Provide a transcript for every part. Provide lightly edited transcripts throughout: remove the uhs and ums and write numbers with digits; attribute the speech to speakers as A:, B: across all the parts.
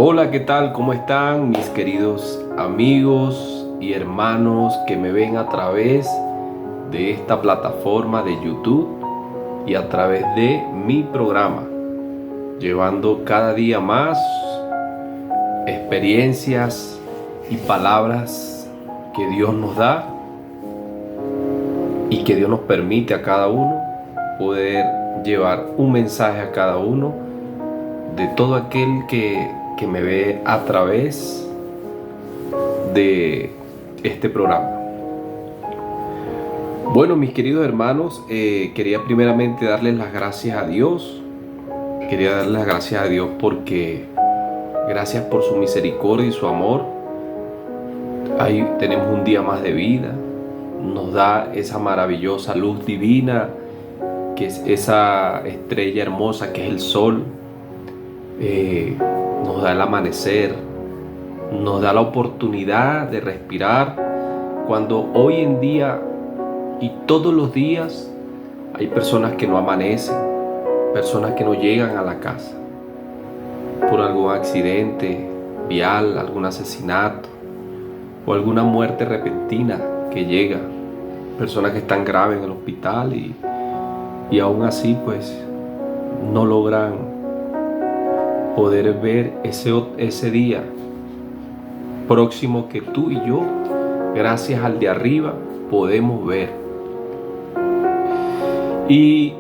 A: Hola, ¿qué tal? ¿Cómo están mis queridos amigos y hermanos que me ven a través de esta plataforma de YouTube y a través de mi programa, llevando cada día más experiencias y palabras que Dios nos da y que Dios nos permite a cada uno poder llevar un mensaje a cada uno de todo aquel que me ve a través de este programa. Bueno, mis queridos hermanos, quería primeramente darles las gracias a Dios. Quería darles las gracias a Dios porque gracias por su misericordia y su amor. Ahí tenemos un día más de vida. Nos da esa maravillosa luz divina, que es esa estrella hermosa que es el sol. Nos da el amanecer, nos da la oportunidad de respirar, cuando hoy en día y todos los días hay personas que no amanecen, personas que no llegan a la casa por algún accidente vial, algún asesinato o alguna muerte repentina que llega, personas que están graves en el hospital y aún así pues no logran poder ver ese día próximo que tú y yo, gracias al de arriba, podemos ver. Y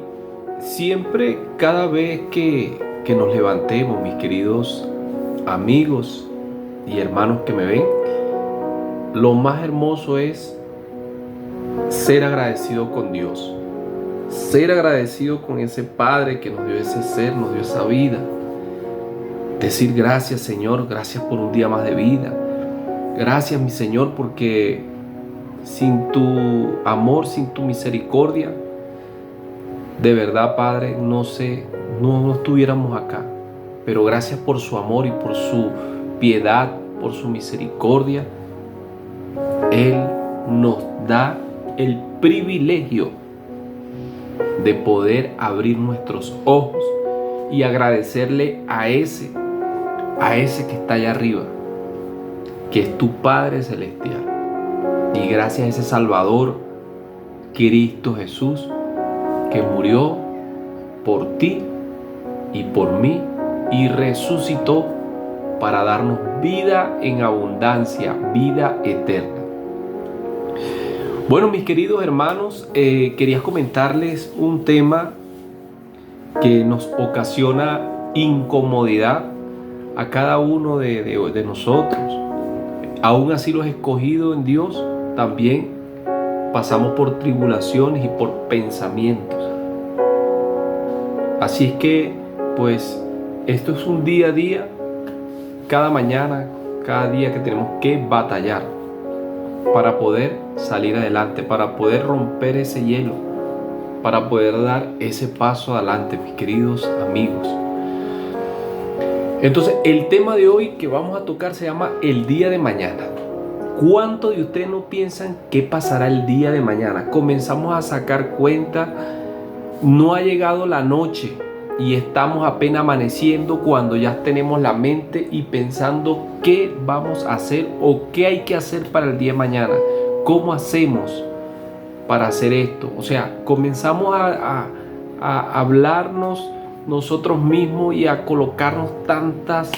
A: siempre, cada vez que nos levantemos, mis queridos amigos y hermanos que me ven, lo más hermoso es ser agradecido con Dios, ser agradecido con ese Padre que nos dio ese ser, nos dio esa vida. Decir gracias, Señor, gracias por un día más de vida. Gracias, mi Señor, porque sin tu amor, sin tu misericordia, de verdad, Padre, no estuviéramos acá. Pero gracias por su amor y por su piedad, por su misericordia, Él nos da el privilegio de poder abrir nuestros ojos y agradecerle a ese que está allá arriba, que es tu Padre Celestial. Y gracias a ese Salvador, Cristo Jesús, que murió por ti y por mí y resucitó para darnos vida en abundancia, vida eterna. Bueno, mis queridos hermanos, quería comentarles un tema que nos ocasiona incomodidad a cada uno de nosotros. Aún así, los escogidos en Dios también pasamos por tribulaciones y por pensamientos. Así es que, pues, esto es un día a día, cada mañana, cada día que tenemos que batallar para poder salir adelante, para poder romper ese hielo, para poder dar ese paso adelante, mis queridos amigos. Entonces, el tema de hoy que vamos a tocar se llama el día de mañana. ¿Cuántos de ustedes no piensan qué pasará el día de mañana? Comenzamos a sacar cuenta, no ha llegado la noche y estamos apenas amaneciendo cuando ya tenemos la mente y pensando qué vamos a hacer o qué hay que hacer para el día de mañana. ¿Cómo hacemos para hacer esto? O sea, comenzamos a hablarnos nosotros mismos y a colocarnos tantas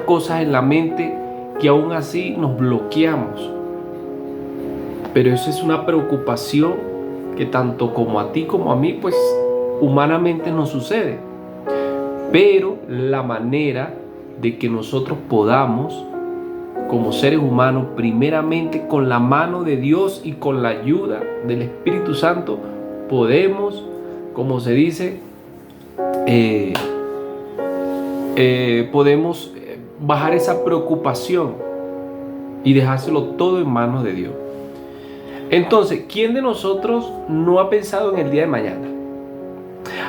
A: cosas en la mente que aún así nos bloqueamos. Pero eso es una preocupación que tanto como a ti como a mí, pues humanamente nos sucede. Pero la manera de que nosotros podamos, como seres humanos, primeramente con la mano de Dios y con la ayuda del Espíritu Santo, podemos, como se dice, podemos bajar esa preocupación y dejárselo todo en manos de Dios. Entonces, ¿quién de nosotros no ha pensado en el día de mañana?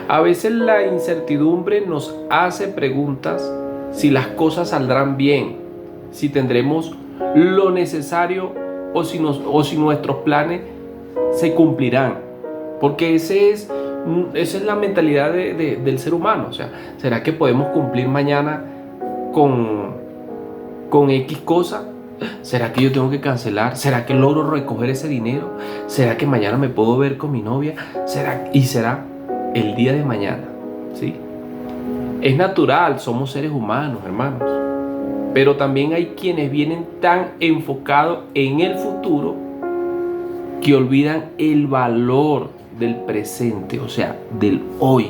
A: A veces la incertidumbre nos hace preguntas si las cosas saldrán bien, si tendremos lo necesario o si nuestros planes se cumplirán. Porque esa es la mentalidad del ser humano. O sea, ¿será que podemos cumplir mañana con X cosa. ¿Será que yo tengo que cancelar? ¿Será que logro recoger ese dinero? ¿Será que mañana me puedo ver con mi novia? ¿Será el día de mañana? ¿Sí? Es natural, somos seres humanos, hermanos. Pero también hay quienes vienen tan enfocados en el futuro que olvidan el valor del presente, o sea, del hoy.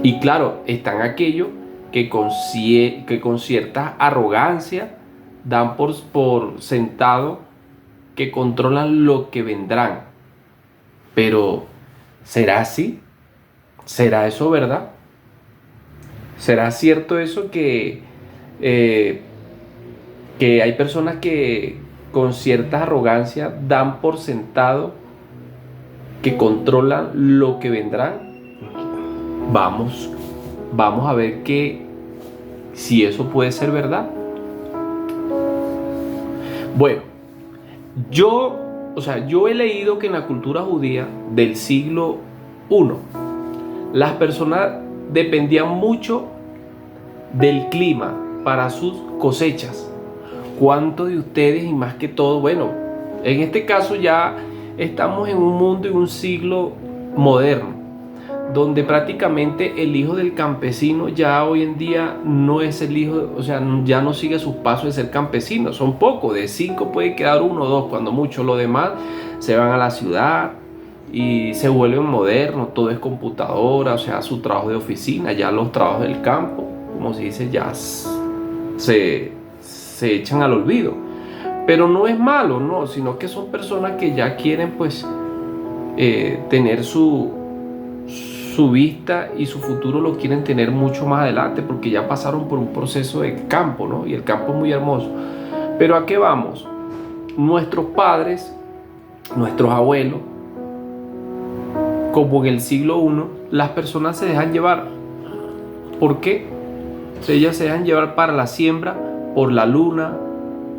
A: Y claro, están aquellos que con cierta arrogancia dan por sentado que controlan lo que vendrán. Pero, ¿será así? ¿Será eso verdad? ¿Será cierto eso que hay personas que con cierta arrogancia dan por sentado que controlan lo que vendrán? Vamos a ver si eso puede ser verdad. Bueno, yo he leído que en la cultura judía del siglo I, las personas dependían mucho del clima para sus cosechas. ¿Cuántos de ustedes, y más que todo, bueno, en este caso ya estamos en un mundo y un siglo moderno, donde prácticamente el hijo del campesino ya hoy en día no es el hijo, o sea, ya no sigue sus pasos de ser campesino. Son pocos, de 5 puede quedar 1 o 2, cuando mucho. Los demás se van a la ciudad y se vuelven modernos, todo es computadora, o sea, su trabajo de oficina. Ya los trabajos del campo, como se dice, ya se echan al olvido. Pero no es malo, no, sino que son personas que ya quieren pues tener su vista y su futuro lo quieren tener mucho más adelante, porque ya pasaron por un proceso de campo, ¿no? Y el campo es muy hermoso. Pero ¿a qué vamos? Nuestros padres, nuestros abuelos, como en el siglo I, las personas se dejan llevar. ¿Por qué? Ellas se dejan llevar para la siembra por la luna,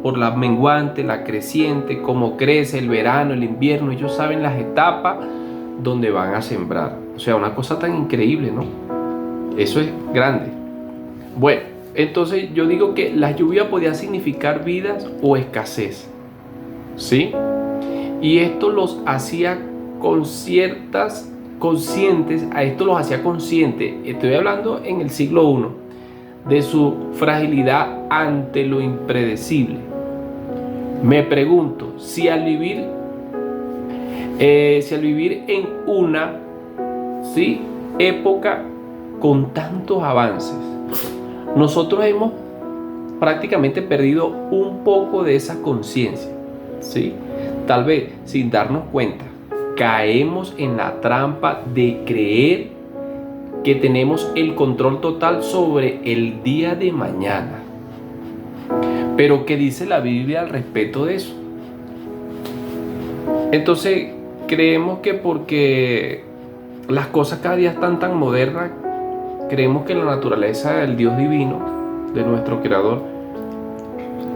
A: por la menguante, la creciente, cómo crece el verano, el invierno. Ellos saben las etapas donde van a sembrar. O sea, una cosa tan increíble, ¿no? Eso es grande. Bueno, entonces yo digo que la lluvia podía significar vidas o escasez, ¿sí? Y esto los hacía conscientes, a esto los hacía conscientes. Estoy hablando en el siglo I, de su fragilidad ante lo impredecible. Me pregunto, si al vivir en una época con tantos avances, nosotros hemos prácticamente perdido un poco de esa conciencia, ¿sí? Tal vez sin darnos cuenta, caemos en la trampa de creer que tenemos el control total sobre el día de mañana. Pero ¿qué dice la Biblia al respecto de eso? Entonces creemos que porque las cosas cada día están tan modernas, creemos que la naturaleza del Dios divino, de nuestro Creador,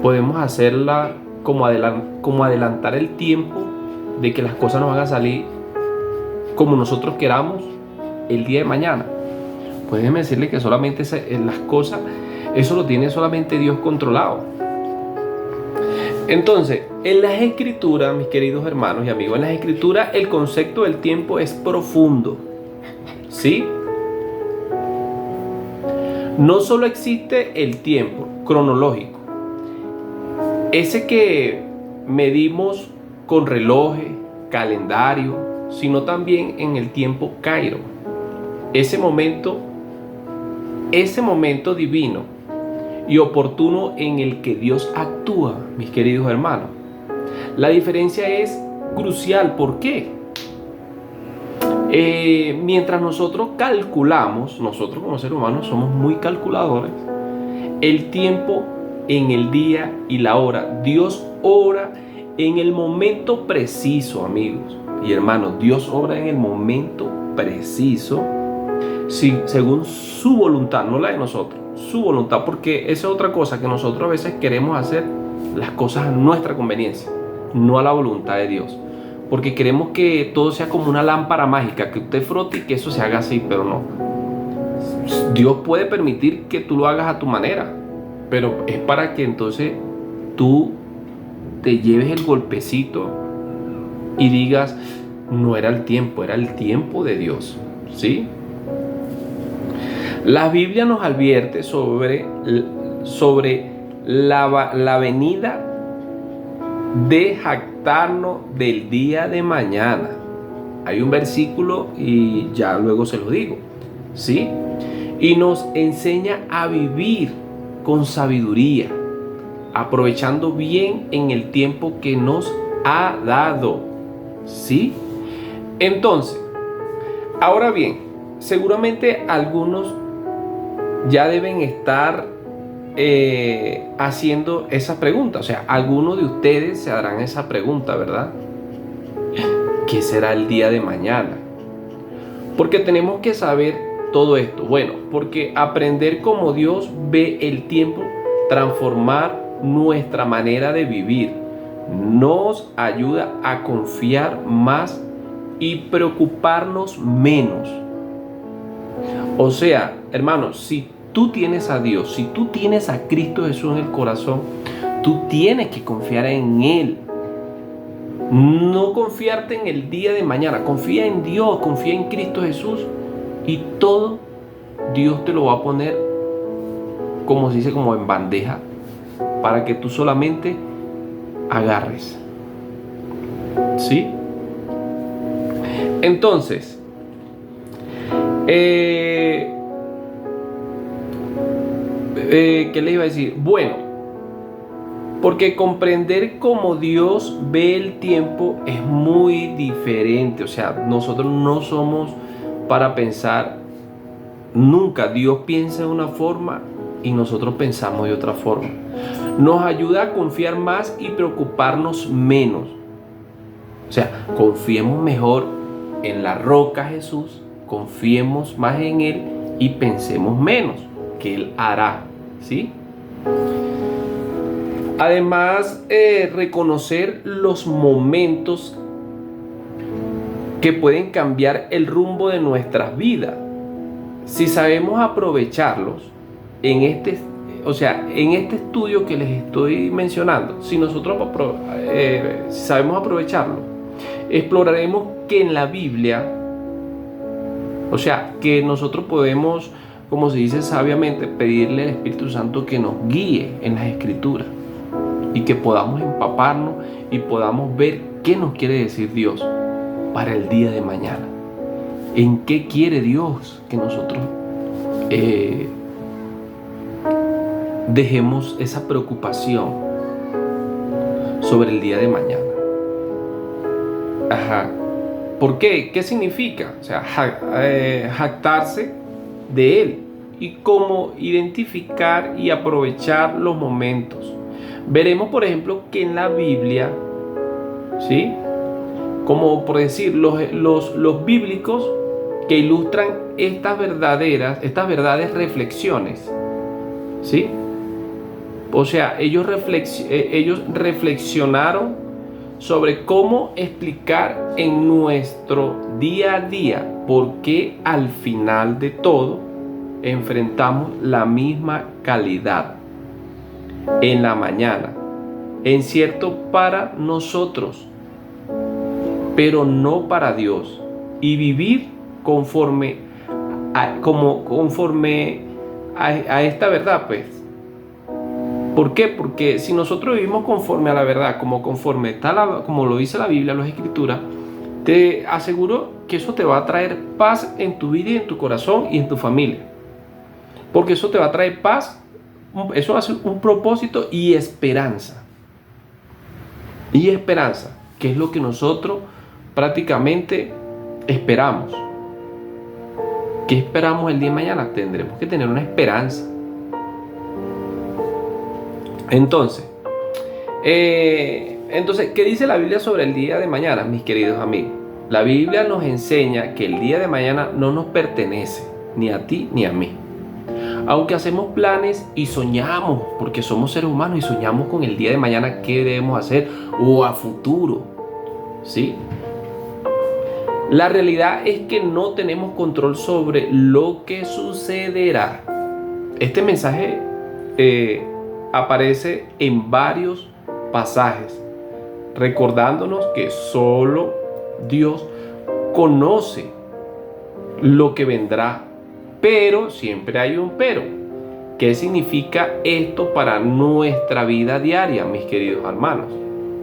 A: podemos hacerla como adelantar el tiempo de que las cosas nos van a salir como nosotros queramos el día de mañana. Pues déjeme decirle que solamente las cosas, eso lo tiene solamente Dios controlado. Entonces, en las escrituras, mis queridos hermanos y amigos, en las escrituras el concepto del tiempo es profundo, ¿sí? No solo existe el tiempo cronológico, ese que medimos con relojes, calendario, sino también en el tiempo Cairo, ese momento divino y oportuno en el que Dios actúa, mis queridos hermanos. La diferencia es crucial. ¿Por qué? Mientras nosotros calculamos, nosotros como seres humanos somos muy calculadores, el tiempo en el día y la hora, Dios obra en el momento preciso, amigos y hermanos. Dios obra en el momento preciso, sí, según su voluntad, no la de nosotros, su voluntad, porque esa es otra cosa, que nosotros a veces queremos hacer las cosas a nuestra conveniencia, no a la voluntad de Dios, porque queremos que todo sea como una lámpara mágica, que usted frote y que eso se haga así, pero no. Dios puede permitir que tú lo hagas a tu manera, pero es para que entonces tú te lleves el golpecito y digas, no era el tiempo, era el tiempo de Dios, ¿sí? La Biblia nos advierte sobre la venida de jactarnos del día de mañana. Hay un versículo y ya luego se lo digo, ¿sí? Y nos enseña a vivir con sabiduría, aprovechando bien en el tiempo que nos ha dado, ¿sí? Entonces, ahora bien, seguramente algunos ya deben estar haciendo esa pregunta. O sea, algunos de ustedes se harán esa pregunta, ¿verdad? ¿Qué será el día de mañana? Porque tenemos que saber todo esto. Bueno, porque aprender cómo Dios ve el tiempo, transformar nuestra manera de vivir, nos ayuda a confiar más y preocuparnos menos. O sea, hermanos, si tú tienes a Dios, si tú tienes a Cristo Jesús en el corazón, tú tienes que confiar en Él. No confiarte en el día de mañana. Confía en Dios, confía en Cristo Jesús y todo Dios te lo va a poner, como se dice, como en bandeja, para que tú solamente agarres. ¿Sí? Entonces, ¿qué le iba a decir? Bueno, porque comprender cómo Dios ve el tiempo es muy diferente. O sea, nosotros no somos para pensar, nunca Dios piensa de una forma y nosotros pensamos de otra forma. Nos ayuda a confiar más y preocuparnos menos. O sea, confiemos mejor en la roca Jesús, confiemos más en Él y pensemos menos, que Él hará, ¿sí? Además, reconocer los momentos que pueden cambiar el rumbo de nuestras vidas. Si sabemos aprovecharlos en este estudio que les estoy mencionando, si nosotros si sabemos aprovecharlo, exploraremos que en la Biblia, o sea, que nosotros podemos, como se dice sabiamente, pedirle al Espíritu Santo que nos guíe en las Escrituras y que podamos empaparnos y podamos ver qué nos quiere decir Dios para el día de mañana. ¿En qué quiere Dios que nosotros dejemos esa preocupación sobre el día de mañana? Ajá. ¿Por qué? ¿Qué significa? O sea, jactarse de Él y cómo identificar y aprovechar los momentos. Veremos, por ejemplo, que en la Biblia, ¿sí? Como por decir, los bíblicos que ilustran estas verdades reflexiones, ¿sí? O sea, ellos reflexionaron sobre cómo explicar en nuestro día a día por qué al final de todo enfrentamos la misma calidad en la mañana, en cierto para nosotros, pero no para Dios, y vivir conforme a esta verdad, pues. ¿Por qué? Porque si nosotros vivimos conforme a la verdad, como lo dice la Biblia, las Escrituras, te aseguro que eso te va a traer paz en tu vida y en tu corazón y en tu familia. Porque eso te va a traer paz, eso va a ser un propósito y esperanza. Y esperanza, que es lo que nosotros prácticamente esperamos. ¿Qué esperamos el día de mañana? Tendremos que tener una esperanza. Entonces, ¿qué dice la Biblia sobre el día de mañana, mis queridos amigos? La Biblia nos enseña que el día de mañana no nos pertenece, ni a ti ni a mí. Aunque hacemos planes y soñamos, porque somos seres humanos y soñamos con el día de mañana, qué debemos hacer o a futuro, ¿sí? La realidad es que no tenemos control sobre lo que sucederá. Este mensaje aparece en varios pasajes, recordándonos que solo Dios conoce lo que vendrá, pero siempre hay un pero. ¿Qué significa esto para nuestra vida diaria, mis queridos hermanos?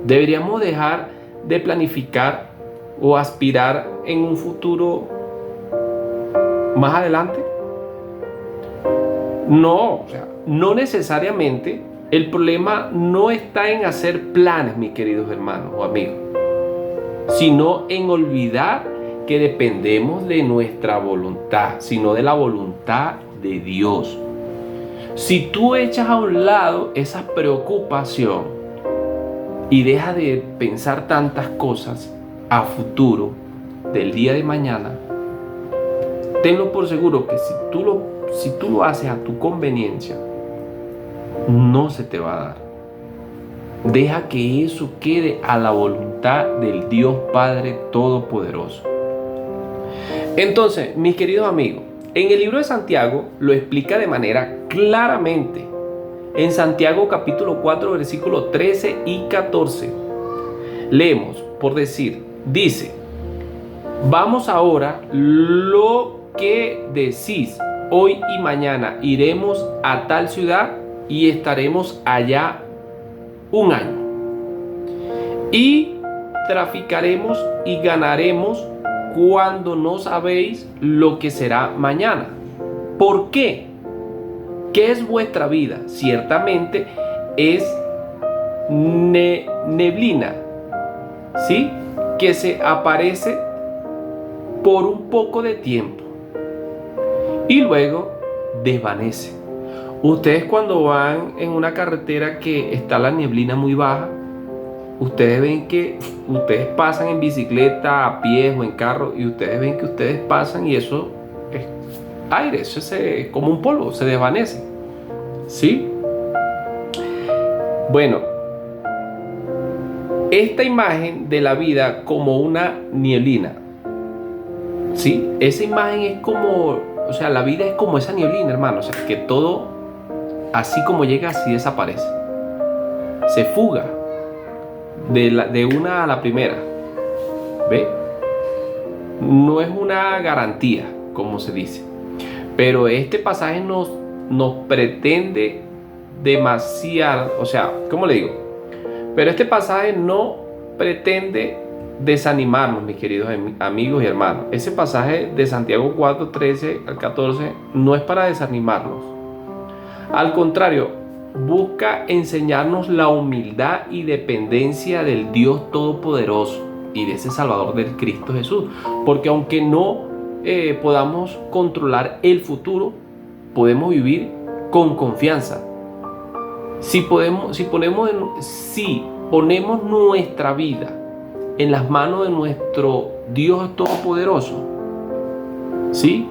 A: ¿Deberíamos dejar de planificar o aspirar en un futuro más adelante? No, no necesariamente. El problema no está en hacer planes, mis queridos hermanos o amigos, sino en olvidar que dependemos de nuestra voluntad, sino de la voluntad de Dios. Si tú echas a un lado esa preocupación y dejas de pensar tantas cosas a futuro del día de mañana, tenlo por seguro que si tú lo haces a tu conveniencia, no se te va a dar. Deja que eso quede a la voluntad del Dios Padre Todopoderoso. Entonces, mis queridos amigos, en el libro de Santiago lo explica de manera claramente. En Santiago capítulo 4, versículos 13 y 14. Leemos, por decir, dice: vamos ahora, lo que decís, hoy y mañana iremos a tal ciudad y estaremos allá un año. Y traficaremos y ganaremos cuando no sabéis lo que será mañana. ¿Por qué? ¿Qué es vuestra vida? Ciertamente es neblina, ¿sí? Que se aparece por un poco de tiempo y luego desvanece. Ustedes cuando van en una carretera que está la neblina muy baja, ustedes ven que ustedes pasan en bicicleta, a pie o en carro, y ustedes ven que ustedes pasan y eso es aire, eso es como un polvo, se desvanece, ¿sí? Bueno, esta imagen de la vida como una nieblina, ¿sí? Esa imagen es como, o sea, la vida es como esa nieblina, hermano, o sea, que todo, así como llega, así desaparece, se fuga de una a la primera, ¿ve? No es una garantía, como se dice, pero este pasaje nos pretende demasiado, o sea, ¿cómo le digo? Pero este pasaje no pretende desanimarnos, mis queridos amigos y hermanos. Ese pasaje de Santiago 4, 13 al 14 no es para desanimarnos. Al contrario, busca enseñarnos la humildad y dependencia del Dios Todopoderoso y de ese Salvador del Cristo Jesús. Porque aunque no podamos controlar el futuro, podemos vivir con confianza. Si ponemos nuestra vida en las manos de nuestro Dios Todopoderoso, ¿sí?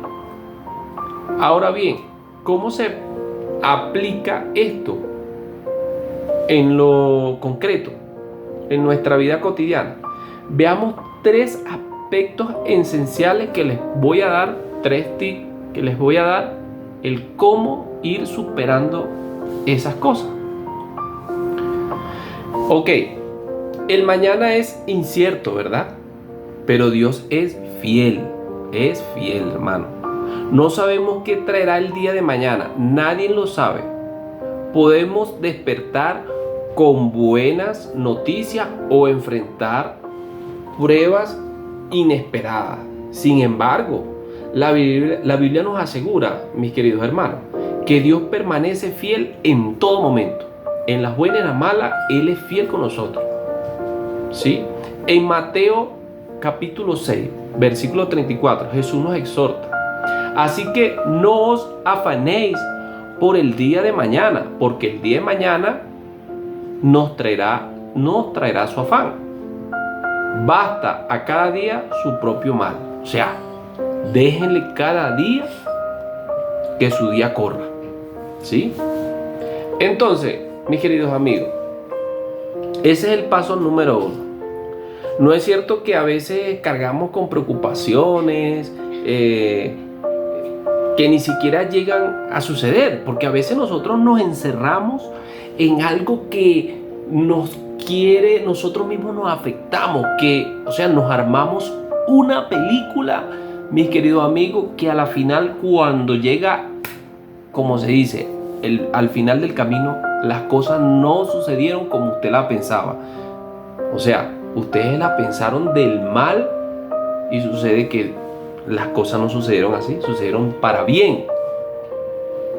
A: Ahora bien, ¿cómo se aplica esto en lo concreto, en nuestra vida cotidiana? Veamos tres aspectos esenciales que les voy a dar, tres tips que les voy a dar, el cómo ir superando esas cosas. Ok, el mañana es incierto, ¿verdad? Pero Dios es fiel, hermano. No sabemos qué traerá el día de mañana, nadie lo sabe. Podemos despertar con buenas noticias o enfrentar pruebas inesperadas. Sin embargo, la Biblia nos asegura, mis queridos hermanos, que Dios permanece fiel en todo momento. En las buenas y en las malas, Él es fiel con nosotros, ¿sí? En Mateo capítulo 6, versículo 34, Jesús nos exhorta: así que no os afanéis por el día de mañana, porque el día de mañana nos traerá su afán. Basta a cada día su propio mal. O sea, déjenle cada día que su día corra, ¿sí? Entonces, mis queridos amigos, ese es el paso número 1. No es cierto que a veces cargamos con preocupaciones que ni siquiera llegan a suceder, porque a veces nosotros nos encerramos en algo que nos quiere, nosotros mismos nos afectamos, o sea, nos armamos una película, mis queridos amigos, que a la final, cuando llega, como se dice, al final del camino, las cosas no sucedieron como usted la pensaba. O sea, ustedes la pensaron del mal y sucede que las cosas no sucedieron así, sucedieron para bien.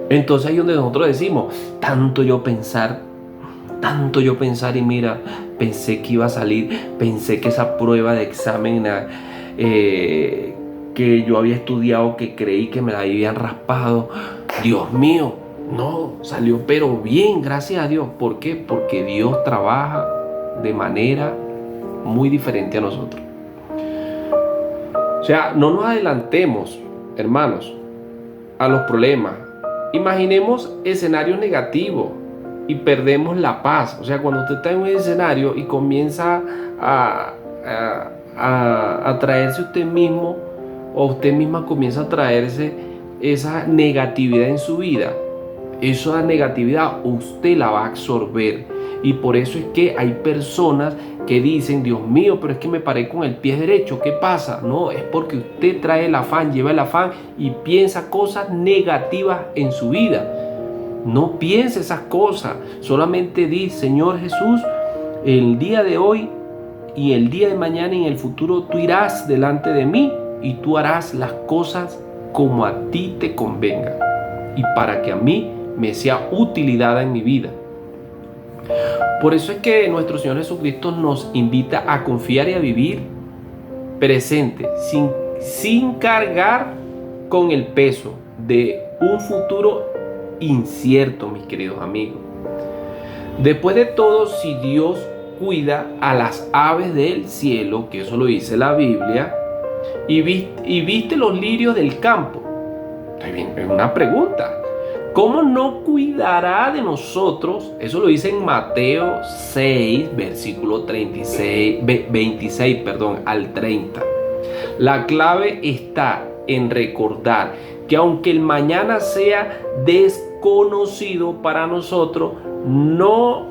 A: Entonces ahí es donde nosotros decimos, tanto yo pensar y mira, pensé que iba a salir, pensé que esa prueba de examen que yo había estudiado, que creí que me la habían raspado, Dios mío, no, salió pero bien, gracias a Dios. ¿Por qué? Porque Dios trabaja de manera muy diferente a nosotros. O sea, no nos adelantemos, hermanos, a los problemas. Imaginemos escenarios negativos y perdemos la paz. O sea, cuando usted está en un escenario y comienza a traerse usted mismo, o usted misma comienza a traerse esa negatividad en su vida, esa negatividad usted la va a absorber. Y por eso es que hay personas que dicen, Dios mío, pero es que me paré con el pie derecho, ¿qué pasa? No, es porque usted trae el afán, lleva el afán y piensa cosas negativas en su vida. No piense esas cosas, solamente di, Señor Jesús, el día de hoy y el día de mañana y en el futuro tú irás delante de mí y tú harás las cosas como a ti te convenga y para que a mí me sea utilidad en mi vida. Por eso es que nuestro Señor Jesucristo nos invita a confiar y a vivir presente, sin cargar con el peso de un futuro incierto, mis queridos amigos. Después de todo, si Dios cuida a las aves del cielo, que eso lo dice la Biblia, y viste los lirios del campo, es una pregunta. ¿Cómo no cuidará de nosotros? Eso lo dice en Mateo 6, versículo 26 al 30. La clave está en recordar que aunque el mañana sea desconocido para nosotros, no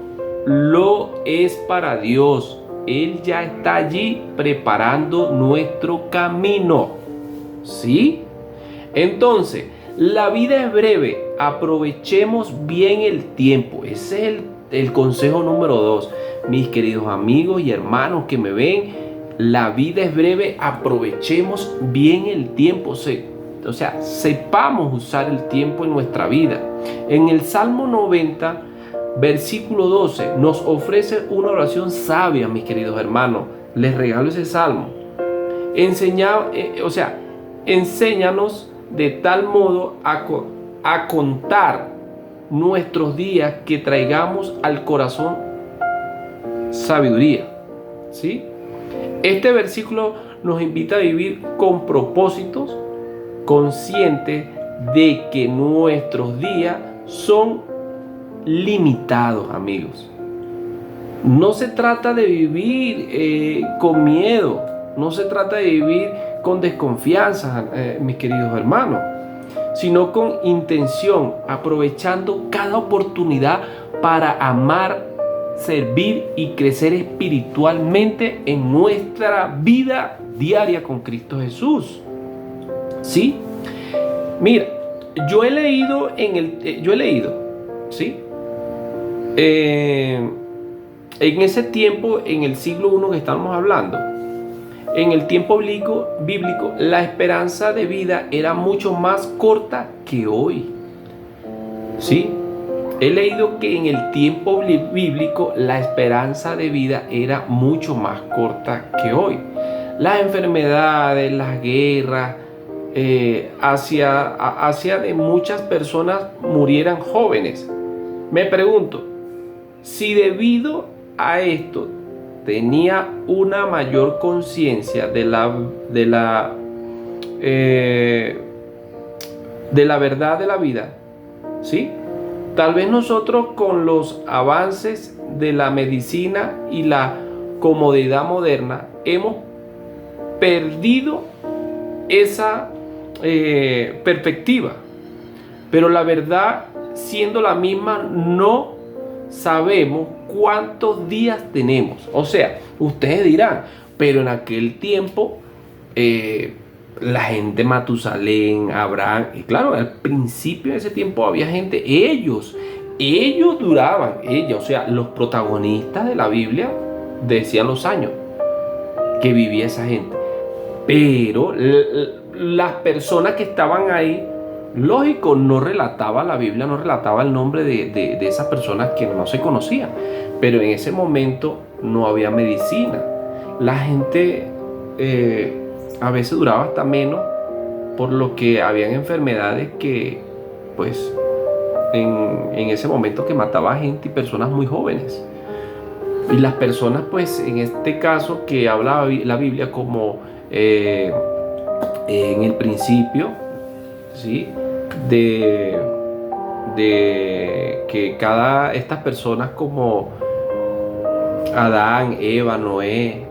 A: lo es para Dios. Él ya está allí preparando nuestro camino. ¿Sí? Entonces, la vida es breve, aprovechemos bien el tiempo. Ese es el consejo número 2. Mis queridos amigos y hermanos que me ven, la vida es breve, aprovechemos bien el tiempo. O sea, sepamos usar el tiempo en nuestra vida. En el Salmo 90, versículo 12, nos ofrece una oración sabia, mis queridos hermanos. Les regalo ese salmo. Enséñanos de tal modo a contar nuestros días que traigamos al corazón sabiduría. ¿Sí? Este versículo nos invita a vivir con propósitos, conscientes de que nuestros días son limitados, amigos. No se trata de vivir con miedo, no se trata de vivir con desconfianza, mis queridos hermanos, sino con intención, aprovechando cada oportunidad para amar, servir y crecer espiritualmente en nuestra vida diaria con Cristo Jesús. ¿Sí? Mira, yo he leído, ¿sí? En ese tiempo, en el siglo I que estamos hablando, en el tiempo bíblico, la esperanza de vida era mucho más corta que hoy. ¿Sí? He leído que en el tiempo bíblico la esperanza de vida era mucho más corta que hoy. Las enfermedades, las guerras, hacía de muchas personas murieran jóvenes. Me pregunto, si debido a esto tenía una mayor conciencia de la verdad de la vida, ¿sí? Tal vez nosotros, con los avances de la medicina y la como deidad moderna, hemos perdido esa perspectiva. Pero la verdad, siendo la misma, no sabemos cuántos días tenemos. O sea, ustedes dirán, pero en aquel tiempo la gente, Matusalén, Abraham, y claro, al principio de ese tiempo había gente, ellos duraban, o sea, los protagonistas de la Biblia decían los años que vivía esa gente. Pero las personas que estaban ahí, lógico, no relataba la Biblia, no relataba el nombre de esas personas que no se conocían. Pero en ese momento no había medicina. La gente a veces duraba hasta menos, por lo que habían enfermedades que, pues, en ese momento que mataba a gente y personas muy jóvenes. Y las personas, pues, en este caso que habla la Biblia como en el principio, ¿sí? De que estas personas como Adán, Eva, Noé,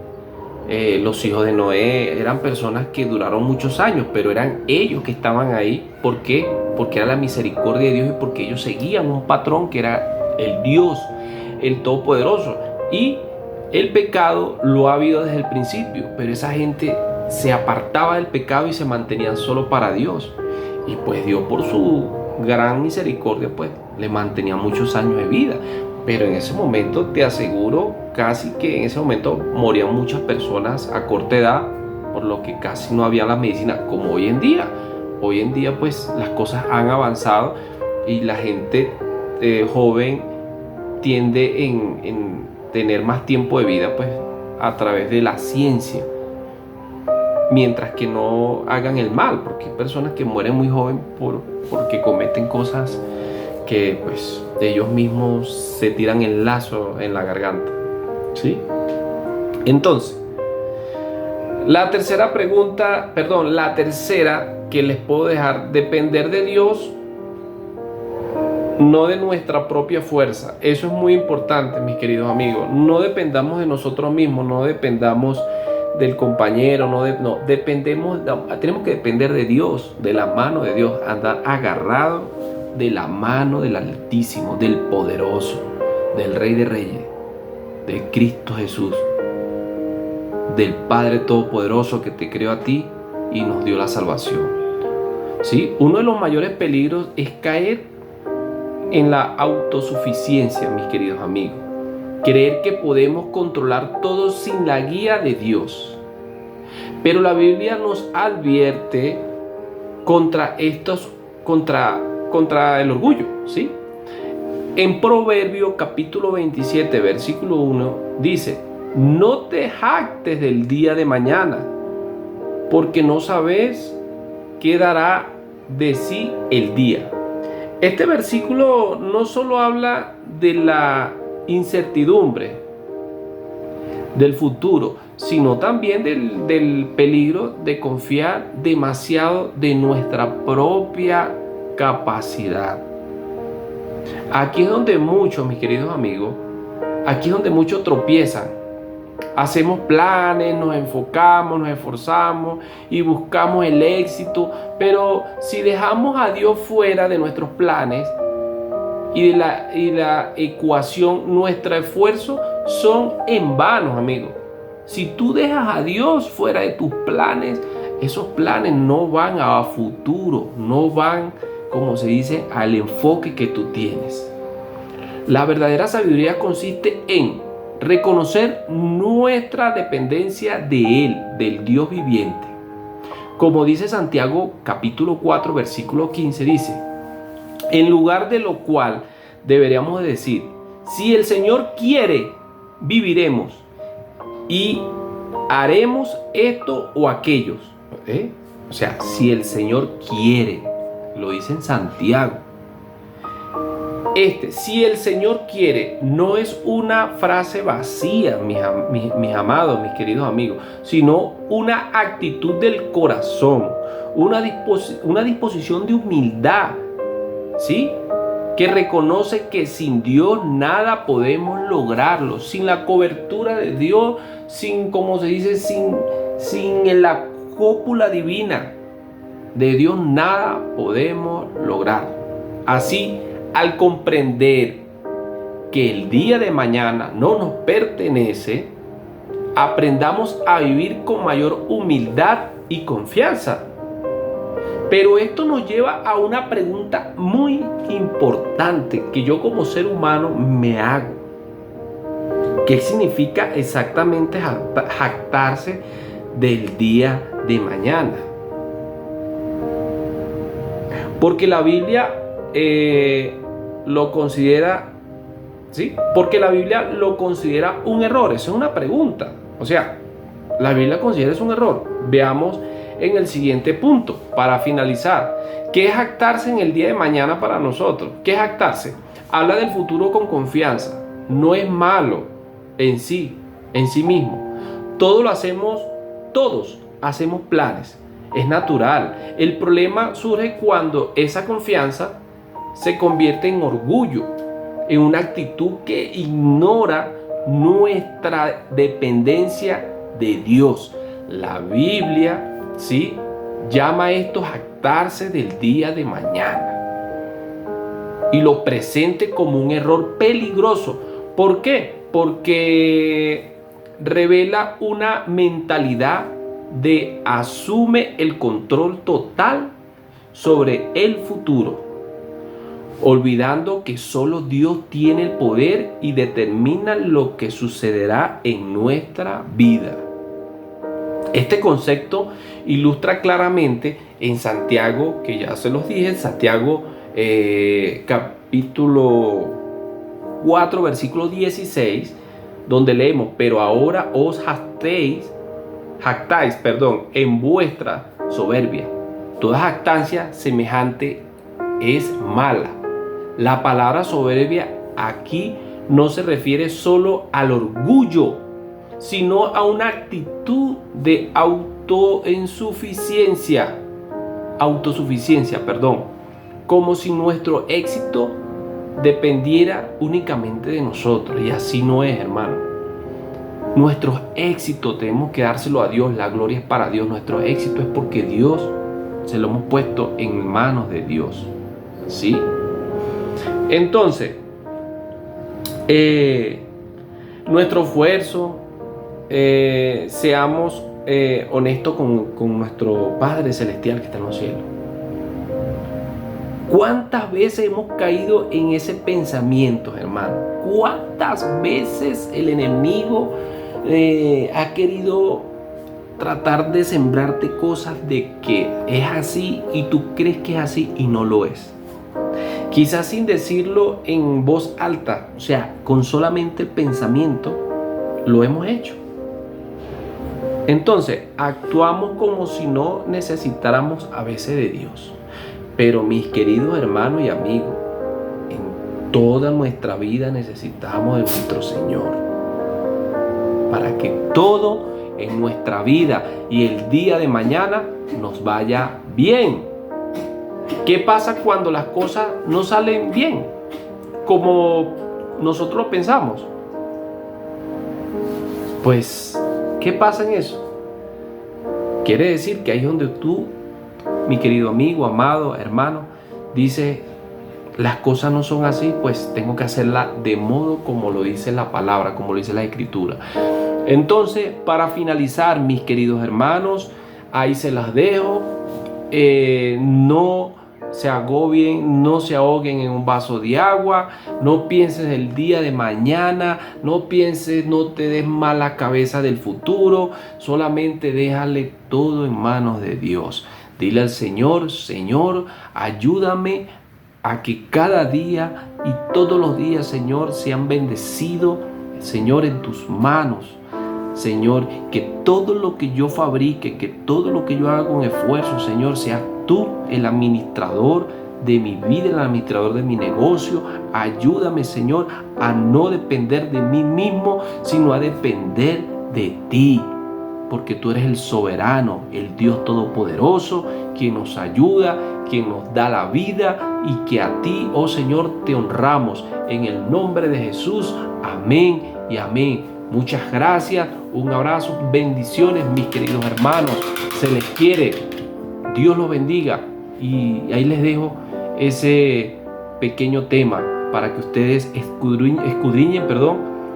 A: los hijos de Noé, eran personas que duraron muchos años, pero eran ellos que estaban ahí. ¿Por qué? Porque era la misericordia de Dios y porque ellos seguían un patrón que era el Dios, el Todopoderoso. Y el pecado lo ha habido desde el principio, pero esa gente se apartaba del pecado y se mantenían solo para Dios. Y pues Dios, por su gran misericordia, pues le mantenía muchos años de vida. Pero en ese momento, te aseguro, casi que en ese momento morían muchas personas a corta edad, por lo que casi no había la medicina como hoy en día. Hoy en día, pues las cosas han avanzado y la gente joven tiende en tener más tiempo de vida, pues a través de la ciencia, mientras que no hagan el mal, porque hay personas que mueren muy joven porque cometen cosas que, pues, ellos mismos se tiran el lazo en la garganta, ¿sí? Entonces, la tercera que les puedo dejar: depender de Dios, no de nuestra propia fuerza. Eso es muy importante, mis queridos amigos. No dependamos de nosotros mismos, no dependamos del compañero, tenemos que depender de Dios, de la mano de Dios, andar agarrado de la mano del Altísimo, del Poderoso, del Rey de Reyes, de Cristo Jesús, del Padre Todopoderoso que te creó a ti y nos dio la salvación. ¿Sí? Uno de los mayores peligros es caer en la autosuficiencia, mis queridos amigos. Creer que podemos controlar todo sin la guía de Dios. Pero la Biblia nos advierte contra el orgullo, ¿sí? En Proverbio capítulo 27, versículo 1, dice: no te jactes del día de mañana, porque no sabes qué dará de sí el día. Este versículo no solo habla de la incertidumbre del futuro, sino también del peligro de confiar demasiado de nuestra propia capacidad. Aquí es donde muchos, mis queridos amigos, aquí es donde muchos tropiezan. Hacemos planes, nos enfocamos, nos esforzamos y buscamos el éxito, pero si dejamos a Dios fuera de nuestros planes y de la ecuación, nuestro esfuerzo son en vano, amigos. Si tú dejas a Dios fuera de tus planes, esos planes no van a futuro, no van, como se dice, al enfoque que tú tienes. La verdadera sabiduría consiste en reconocer nuestra dependencia de Él, del Dios viviente. Como dice Santiago capítulo 4, versículo 15, dice: en lugar de lo cual deberíamos decir, si el Señor quiere, viviremos y haremos esto o aquello. O sea, si el Señor quiere, lo dice en Santiago. Si el Señor quiere, no es una frase vacía, mis amados, mis queridos amigos, sino una actitud del corazón, una disposición de humildad, ¿sí? que reconoce que sin Dios nada podemos lograrlo, sin la cobertura de Dios, sin, como se dice, sin la cópula divina de Dios nada podemos lograr. Así, al comprender que el día de mañana no nos pertenece, aprendamos a vivir con mayor humildad y confianza. Pero esto nos lleva a una pregunta muy importante que yo como ser humano me hago. ¿Qué significa exactamente jactarse del día de mañana? Porque la Biblia lo considera, ¿sí? Porque la Biblia lo considera un error. Esa es una pregunta. O sea, la Biblia considera eso un error. Veamos en el siguiente punto, para finalizar. ¿Qué es jactarse en el día de mañana para nosotros? ¿Qué es jactarse? Habla del futuro con confianza. No es malo en sí mismo. Todos hacemos planes. Es natural. El problema surge cuando esa confianza se convierte en orgullo, en una actitud que ignora nuestra dependencia de Dios. La Biblia, ¿sí?, llama a esto jactarse del día de mañana y lo presente como un error peligroso. ¿Por qué? Porque revela una mentalidad de asume el control total sobre el futuro, olvidando que solo Dios tiene el poder y determina lo que sucederá en nuestra vida. Este concepto ilustra claramente en Santiago, que ya se los dije, en Santiago capítulo 4, versículo 16, donde leemos: pero ahora os jactáis en vuestra soberbia. Toda jactancia semejante es mala. La palabra soberbia aquí no se refiere solo al orgullo, sino a una actitud de autosuficiencia, como si nuestro éxito dependiera únicamente de nosotros. Y así no es, hermano. Nuestro éxito tenemos que dárselo a Dios. La gloria es para Dios. Nuestro éxito es porque Dios se lo hemos puesto en manos de Dios, ¿sí? Entonces, nuestro esfuerzo, seamos honestos con nuestro Padre Celestial que está en los cielos. ¿Cuántas veces hemos caído en ese pensamiento, hermano? ¿Cuántas veces el enemigo ha querido tratar de sembrarte cosas de que es así y tú crees que es así y no lo es? Quizás sin decirlo en voz alta, o sea, con solamente el pensamiento, lo hemos hecho. Entonces, actuamos como si no necesitáramos a veces de Dios. Pero mis queridos hermanos y amigos, en toda nuestra vida necesitamos de nuestro Señor para que todo en nuestra vida y el día de mañana nos vaya bien. ¿Qué pasa cuando las cosas no salen bien como nosotros pensamos? Pues, ¿qué pasa en eso? Quiere decir que ahí es donde tú, mi querido amigo, amado, hermano, dice: las cosas no son así, pues tengo que hacerla de modo como lo dice la palabra, como lo dice la Escritura. Entonces, para finalizar, mis queridos hermanos, ahí se las dejo. No se agobien, no se ahoguen en un vaso de agua, no pienses el día de mañana, no te des mala cabeza del futuro, solamente déjale todo en manos de Dios. Dile al Señor: Señor, ayúdame a que cada día y todos los días, Señor, sean bendecidos, Señor, en tus manos. Señor, que todo lo que yo fabrique, que todo lo que yo haga con esfuerzo, Señor, seas tú el administrador de mi vida, el administrador de mi negocio. Ayúdame, Señor, a no depender de mí mismo, sino a depender de ti, porque tú eres el soberano, el Dios todopoderoso, quien nos ayuda, quien nos da la vida y que a ti, oh Señor, te honramos. En el nombre de Jesús, amén y amén. Muchas gracias, un abrazo, bendiciones mis queridos hermanos, se les quiere, Dios los bendiga. Y ahí les dejo ese pequeño tema para que ustedes escudriñen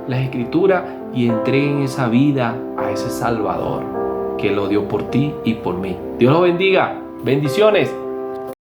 A: las escrituras y entreguen esa vida a ese Salvador que lo dio por ti y por mí. Dios los bendiga, bendiciones.